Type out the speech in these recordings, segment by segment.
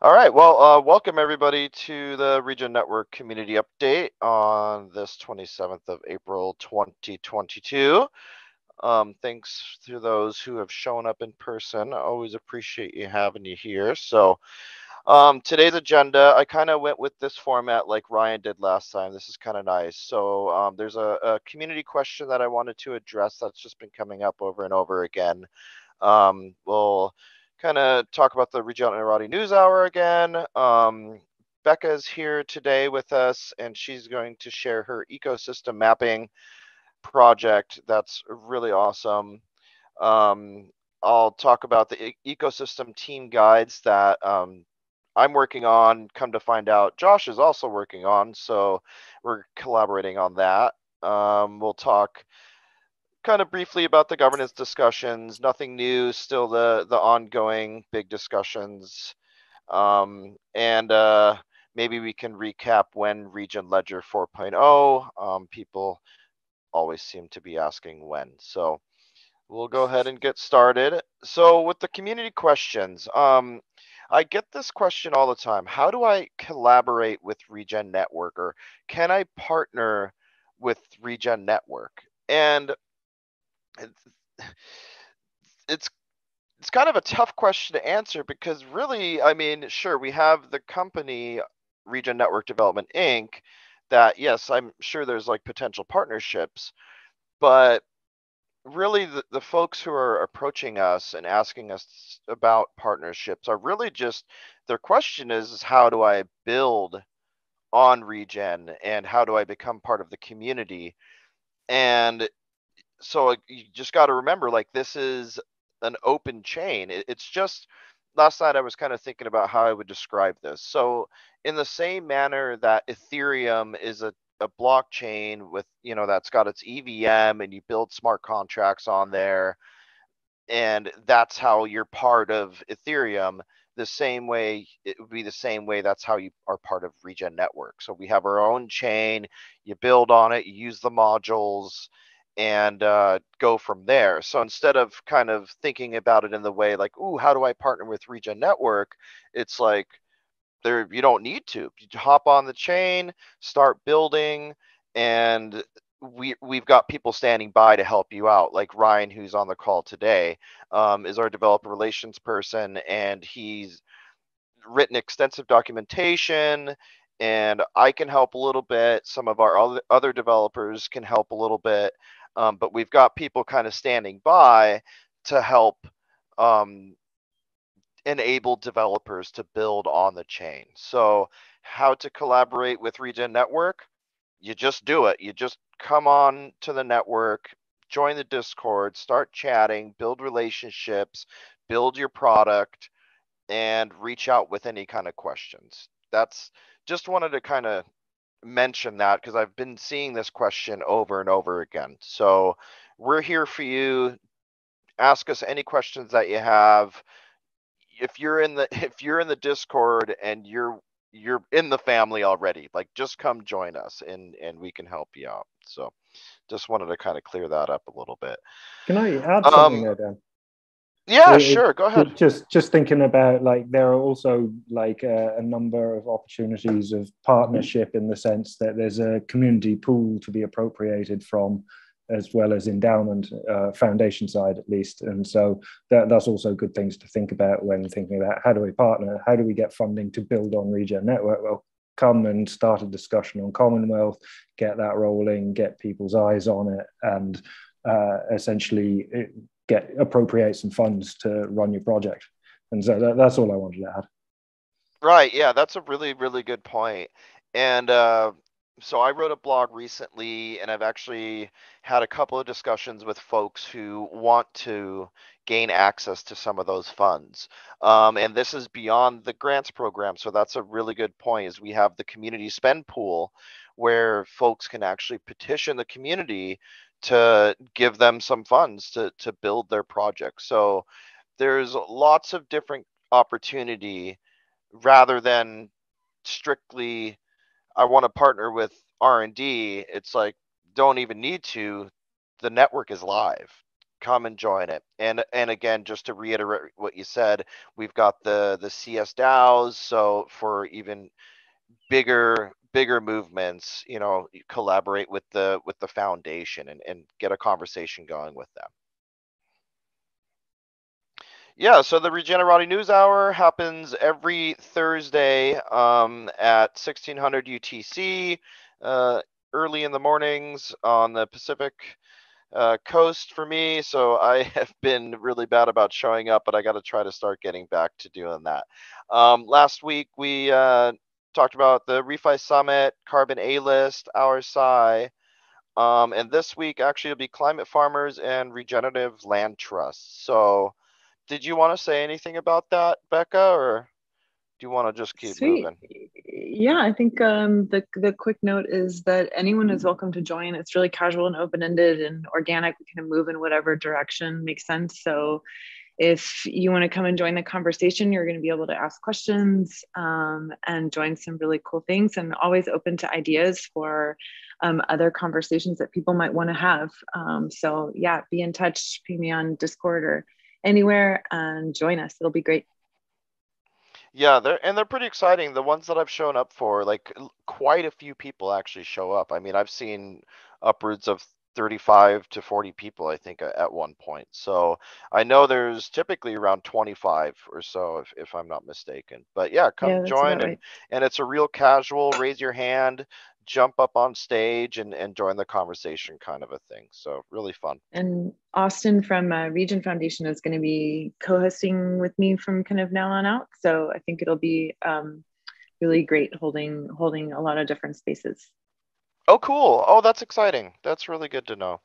All right. Well, welcome everybody to the Regen Network community update on this 27th of April, 2022. Thanks to those who have shown up in person. I always appreciate you having you here. Today's agenda, I kind of went with this format like Ryan did last time. This is kind of nice. There's a community question that I wanted to address that's just been coming up over and over again. We'll kind of talk about the Regeneration News Hour again. Becca is here today with us, and she's going to share her ecosystem mapping project. That's really awesome. Um, I'll talk about the ecosystem team guides that I'm working on. Come to find out, Josh is also working on, so we're collaborating on that. We'll talk kind of briefly about the governance discussions. Nothing new, still the ongoing big discussions. And maybe we can recap when Regen Ledger 4.0. People always seem to be asking when. So we'll go ahead and get started. So with the community questions, I get this question all the time. How do I collaborate with Regen Network, or can I partner with Regen Network? And it's it's kind of a tough question to answer because really, I mean, sure, we have the company Regen Network Development Inc. that, yes, I'm sure there's like potential partnerships, but really the folks who are approaching us and asking us about partnerships are really just their question is how do I build on Regen and how do I become part of the community? And so you just got to remember, like, this is an open chain. It's just last night I was kind of thinking about how I would describe this. So in the same manner that Ethereum is a blockchain with, that's got its EVM and you build smart contracts on there, and that's how you're part of Ethereum. The same way, it would be the same way that's how you are part of Regen Network. So we have our own chain, you build on it, you use the modules, and go from there. So instead of kind of thinking about it in the way like, ooh, how do I partner with Regen Network? It's like, there, you don't need to. You hop on the chain, start building, and we've got people standing by to help you out. Like Ryan, who's on the call today, is our developer relations person, and he's written extensive documentation. And I can help a little bit. Some of our other developers can help a little bit, but we've got people kind of standing by to help um, enable developers to build on the chain. So, how to collaborate with Regen Network? You just do it. You just come on to the network, join the Discord, start chatting, build relationships, build your product, and reach out with any kind of questions. That's just wanted to kind of mention that because I've been seeing this question over and over again. So, we're here for you. Ask us any questions that you have. If you're in the if you're in the Discord and you're in the family already, like, just come join us and we can help you out. So just wanted to kind of clear that up a little bit. Can I add something um there, Dan? yeah, It, sure, go ahead. just thinking about like there are also like a number of opportunities of partnership in the sense that there's a community pool to be appropriated from, as well as endowment foundation side at least, and so that's also good things to think about when thinking about how do we partner, how do we get funding to build on Regen Network. Well, come and start a discussion on Commonwealth, get that rolling, get people's eyes on it, and essentially appropriate some funds to run your project. And so that's all I wanted to add. Right, yeah, that's a really, really good point. And so I wrote a blog recently, and I've actually had a couple of discussions with folks who want to gain access to some of those funds. And this is beyond the grants program, so that's a really good point. Is we have the community spend pool where folks can actually petition the community to give them some funds to build their project. So there's lots of different opportunity rather than strictly I want to partner with R&D. It's like, don't even need to. The network is live. come and join it. And again, just to reiterate what you said, we've got the CS DAOs. So for even bigger movements, you collaborate with the foundation and get a conversation going with them. Yeah, so the Regeneration News Hour happens every Thursday at 1600 UTC, early in the mornings on the Pacific coast for me. So I have been really bad about showing up, but I got to try to start getting back to doing that. Last week we talked about the Refi Summit, Carbon A List, our SCI. And this week actually it'll be Climate Farmers and Regenerative Land Trusts. So did you want to say anything about that, Becca, or do you want to just keep Sweet. moving? Yeah, I think the quick note is that anyone is welcome to join. It's really casual and open-ended and organic. We kind of move in whatever direction makes sense. So if you want to come and join the conversation, you're going to be able to ask questions and join some really cool things, and always open to ideas for other conversations that people might want to have. So yeah, be in touch, ping me on Discord or anywhere and join us. It'll be great. Yeah, they're pretty exciting. The ones that I've shown up for, like quite a few people actually show up. I mean, I've seen upwards of 35 to 40 people, I think, at one point. So I know there's typically around 25 or so, if I'm not mistaken. But yeah, Yeah, come that's join, about and right. it's a real casual, raise your hand, jump up on stage and join the conversation kind of a thing. So really fun. And Austin from Regen Foundation is going to be co-hosting with me from kind of now on out. So I think it'll be really great holding a lot of different spaces. Oh, cool. Oh, that's exciting. That's really good to know.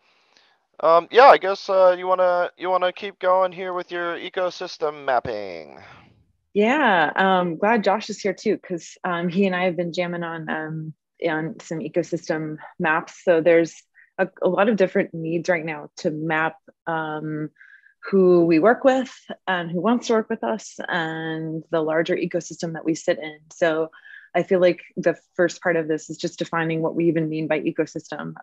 Yeah, I guess you wanna keep going here with your ecosystem mapping. Yeah, glad Josh is here too, because he and I have been jamming on some ecosystem maps. So there's a lot of different needs right now to map who we work with and who wants to work with us and the larger ecosystem that we sit in. So I feel like the first part of this is just defining what we even mean by ecosystem.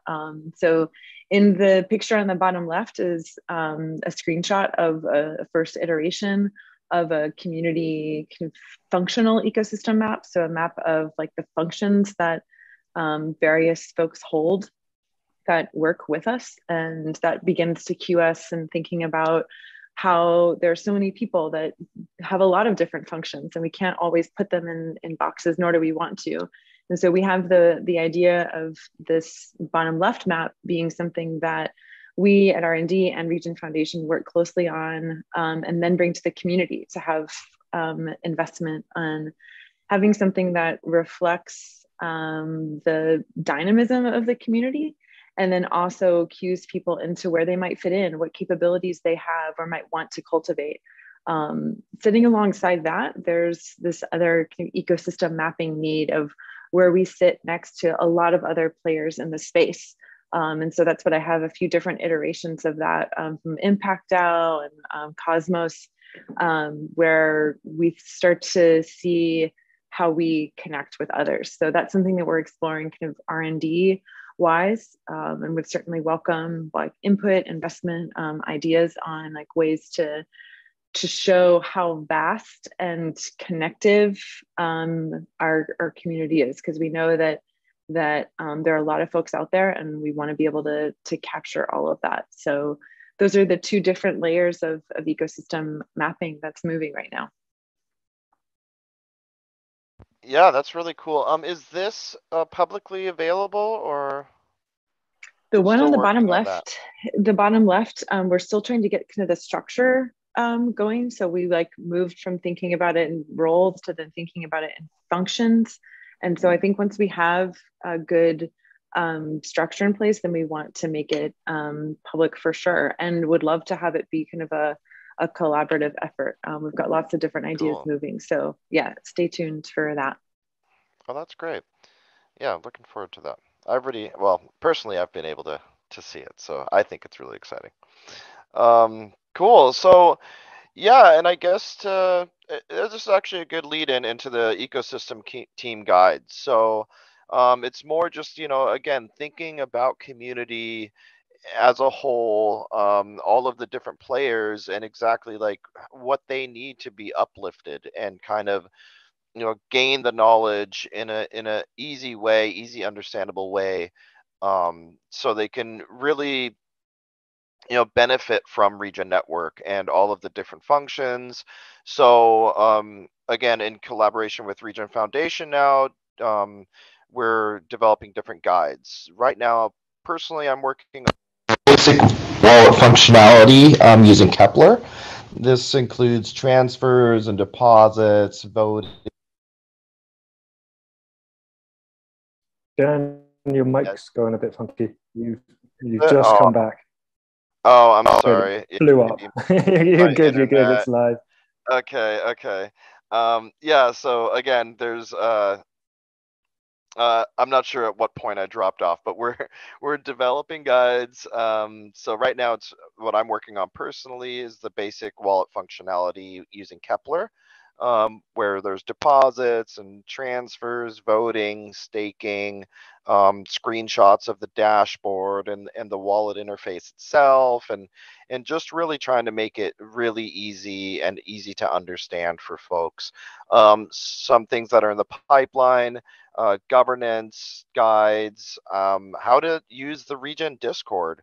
So in the picture on the bottom left is a screenshot of a first iteration of a community kind of functional ecosystem map. So a map of like the functions that various folks hold that work with us. And that begins to cue us in thinking about how there are so many people that have a lot of different functions and we can't always put them in boxes, nor do we want to. And so we have the idea of this bottom left map being something that we at R&D and Regen Foundation work closely on and then bring to the community to have investment on having something that reflects the dynamism of the community and then also cues people into where they might fit in, what capabilities they have or might want to cultivate. Sitting alongside that, there's this other kind of ecosystem mapping need of where we sit next to a lot of other players in the space. And so that's what I have a few different iterations of that from Impact DAO and Cosmos, where we start to see how we connect with others. So that's something that we're exploring kind of R&D wise, and would certainly welcome like input, investment, ideas on like ways to show how vast and connective our community is, because we know that there are a lot of folks out there and we want to be able to capture all of that. So those are the two different layers of ecosystem mapping that's moving right now. Yeah, that's really cool. Is this publicly available, or The one on still the bottom working on that? left, we're still trying to get kind of the structure going. So we like moved from thinking about it in roles to then thinking about it in functions. And so I think once we have a good structure in place, then we want to make it public for sure, and would love to have it be kind of a collaborative effort. We've got lots of different ideas Cool. moving. So yeah, stay tuned for that. Oh, that's great. Yeah, looking forward to that. Well, personally, I've been able to see it, so I think it's really exciting. Cool. So yeah, and I guess this is actually a good lead in into the ecosystem team guide. So it's more just, again, thinking about community as a whole, all of the different players and exactly like what they need to be uplifted and kind of gain the knowledge in a easy way, easy understandable way, so they can really benefit from Regen Network and all of the different functions. So again, in collaboration with Regen Foundation now, we're developing different guides. Right now, personally, I'm working on basic wallet functionality using Kepler. This includes transfers and deposits, voting. Dan, your mic's going a bit funky. You've just Oh, come back. oh, I'm Good. sorry. Blew up. You're My good. You're good. internet. It's live. Okay, okay. Yeah, so again, there's I'm not sure at what point I dropped off, but we're we're developing guides. So right now, it's what I'm working on personally is the basic wallet functionality using Kepler, where there's deposits and transfers, voting, staking, screenshots of the dashboard and the wallet interface itself, and just really trying to make it really easy and easy to understand for folks. Some things that are in the pipeline, governance guides, how to use the Regen Discord.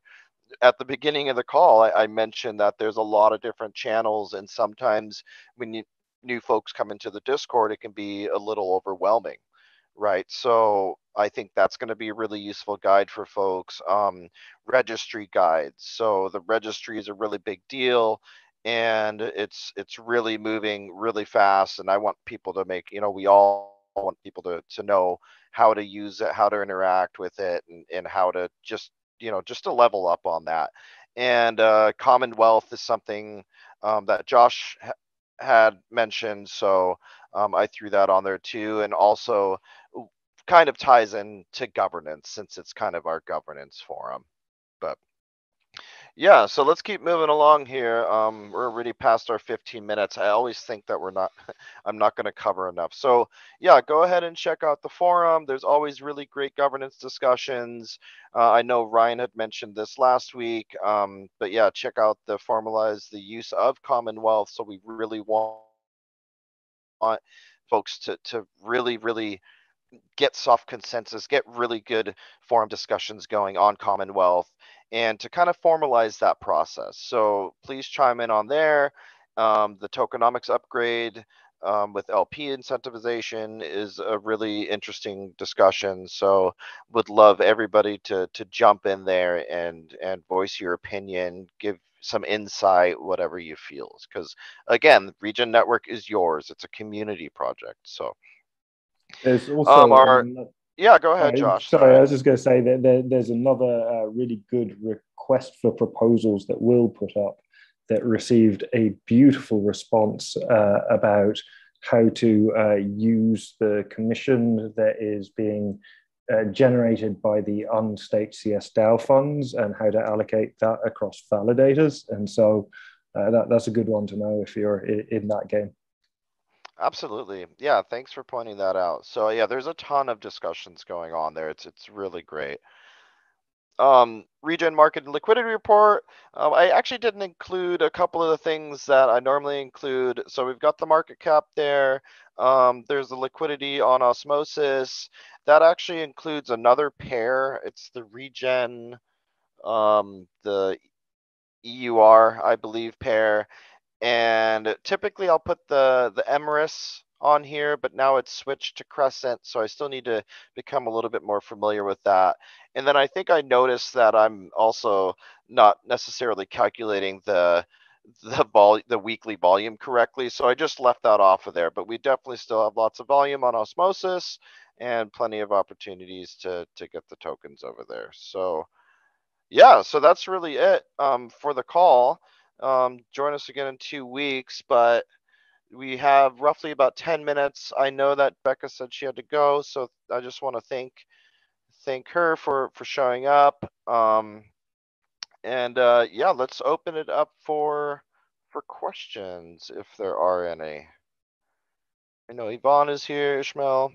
At the beginning of the call, I mentioned that there's a lot of different channels, and sometimes when new folks come into the Discord, it can be a little overwhelming, right? So I think that's going to be a really useful guide for folks. Registry guides. So the registry is a really big deal, and it's really moving really fast. And I want people to make, we all want people to know how to use it, how to interact with it, and how to just, just to level up on that. And Commonwealth is something that Josh had mentioned. So I threw that on there too. And also kind of ties in to governance since it's kind of our governance forum. But yeah, so let's keep moving along here. We're already past our 15 minutes. I always think that we're not, I'm not going to cover enough. So yeah, go ahead and check out the forum. There's always really great governance discussions. I know Ryan had mentioned this last week, but yeah, check out the formalize the use of Commonwealth. So we really want folks to really get soft consensus, get really good forum discussions going on Commonwealth, and to kind of formalize that process. So please chime in on there. The tokenomics upgrade with LP incentivization is a really interesting discussion. So would love everybody to jump in there and voice your opinion, give some insight, whatever you feel. Because again, Regen Network is yours. It's a community project. So There's also our yeah, go ahead, Josh. sorry, I Sorry. was just going to say that there's another really good request for proposals that we'll put up that received a beautiful response about how to use the commission that is being generated by the unstaked CS DAO funds and how to allocate that across validators. And so that's a good one to know if you're in that game. Absolutely. Yeah, thanks for pointing that out. So yeah, there's a ton of discussions going on there. It's really great. Regen market and liquidity report. I actually didn't include a couple of the things that I normally include. So we've got the market cap there. There's the liquidity on osmosis. That actually includes another pair. It's the Regen, the EUR, I believe, pair. And typically I'll put the Emrys on here, but now it's switched to Crescent, so I still need to become a little bit more familiar with that. And then I think I noticed that I'm also not necessarily calculating the weekly volume correctly, so I just left that off of there. But we definitely still have lots of volume on osmosis and plenty of opportunities to get the tokens over there. So yeah, so that's really it for the call. Join us again in 2 weeks, but we have roughly about 10 minutes. I know that Becca said she had to go, so I just want to thank her for showing up. And yeah, let's open it up for questions if there are any. I know Yvonne is here, Ishmael.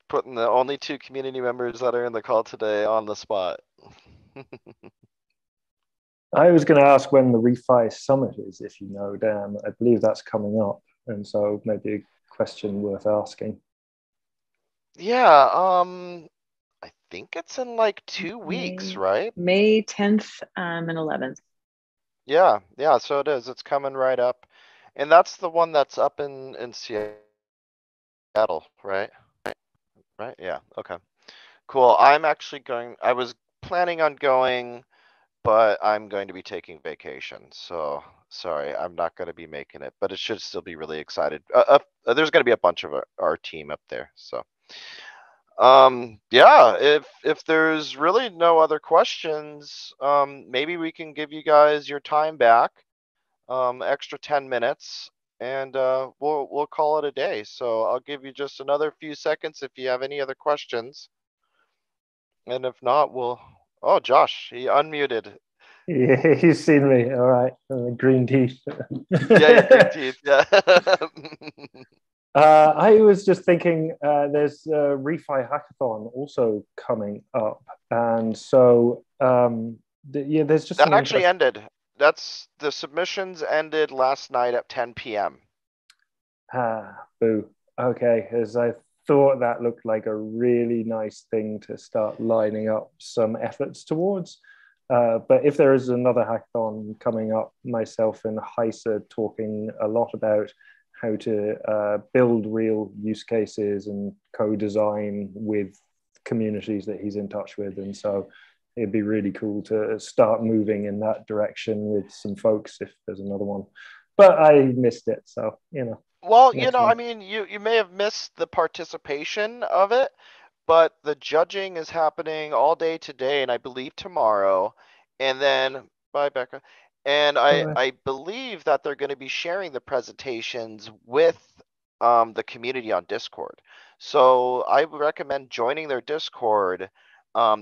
Putting the only 2 community members that are in the call today on the spot. I was going to ask when the Refi Summit is, if you know, Dan. I believe that's coming up, and so maybe a question worth asking. Yeah, I think it's in like 2 weeks, right? May 10th and 11th. Yeah, so it is. It's coming right up. And that's the one that's up in Seattle, right? Right? Yeah, okay. Cool. I was planning on going, but I'm going to be taking vacation. So sorry, I'm not going to be making it, but it should still be really excited. There's going to be a bunch of our team up there. So yeah, if there's really no other questions, maybe we can give you guys your time back, extra 10 minutes, and we'll call it a day. So I'll give you just another few seconds if you have any other questions. And if not, oh, Josh, he unmuted. Yeah, he's seen me. All right, green teeth. Yeah, your green teeth. Yeah. I was just thinking, there's a Refi Hackathon also coming up, and so yeah, there's just That some actually interest. ended. That's the submissions ended last night at 10 p.m. Boo. Okay, as I thought that looked like a really nice thing to start lining up some efforts towards. But if there is another hackathon coming up, myself and Heise talking a lot about how to build real use cases and co-design with communities that he's in touch with. And so it'd be really cool to start moving in that direction with some folks if there's another one. But I missed it, so Well, next I one. mean, you may have missed the participation of it, but the judging is happening all day today and I believe tomorrow. And then, bye, Becca. And I believe that they're going to be sharing the presentations with the community on Discord. So I would recommend joining their Discord.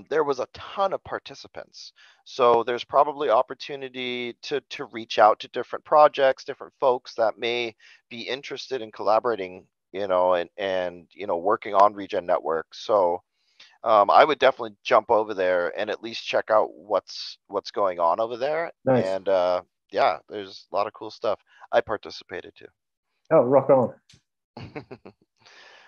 There was a ton of participants. So there's probably opportunity to reach out to different projects, different folks that may be interested in collaborating, and working on Regen Network. So I would definitely jump over there and at least check out what's going on over there. Nice. And yeah, there's a lot of cool stuff. I participated too. Oh, rock on.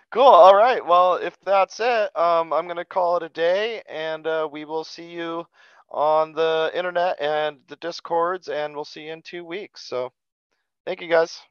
Cool. All right. Well, if that's it, I'm gonna call it a day, and we will see you on the internet and the Discords, and we'll see you in 2 weeks. So, thank you guys.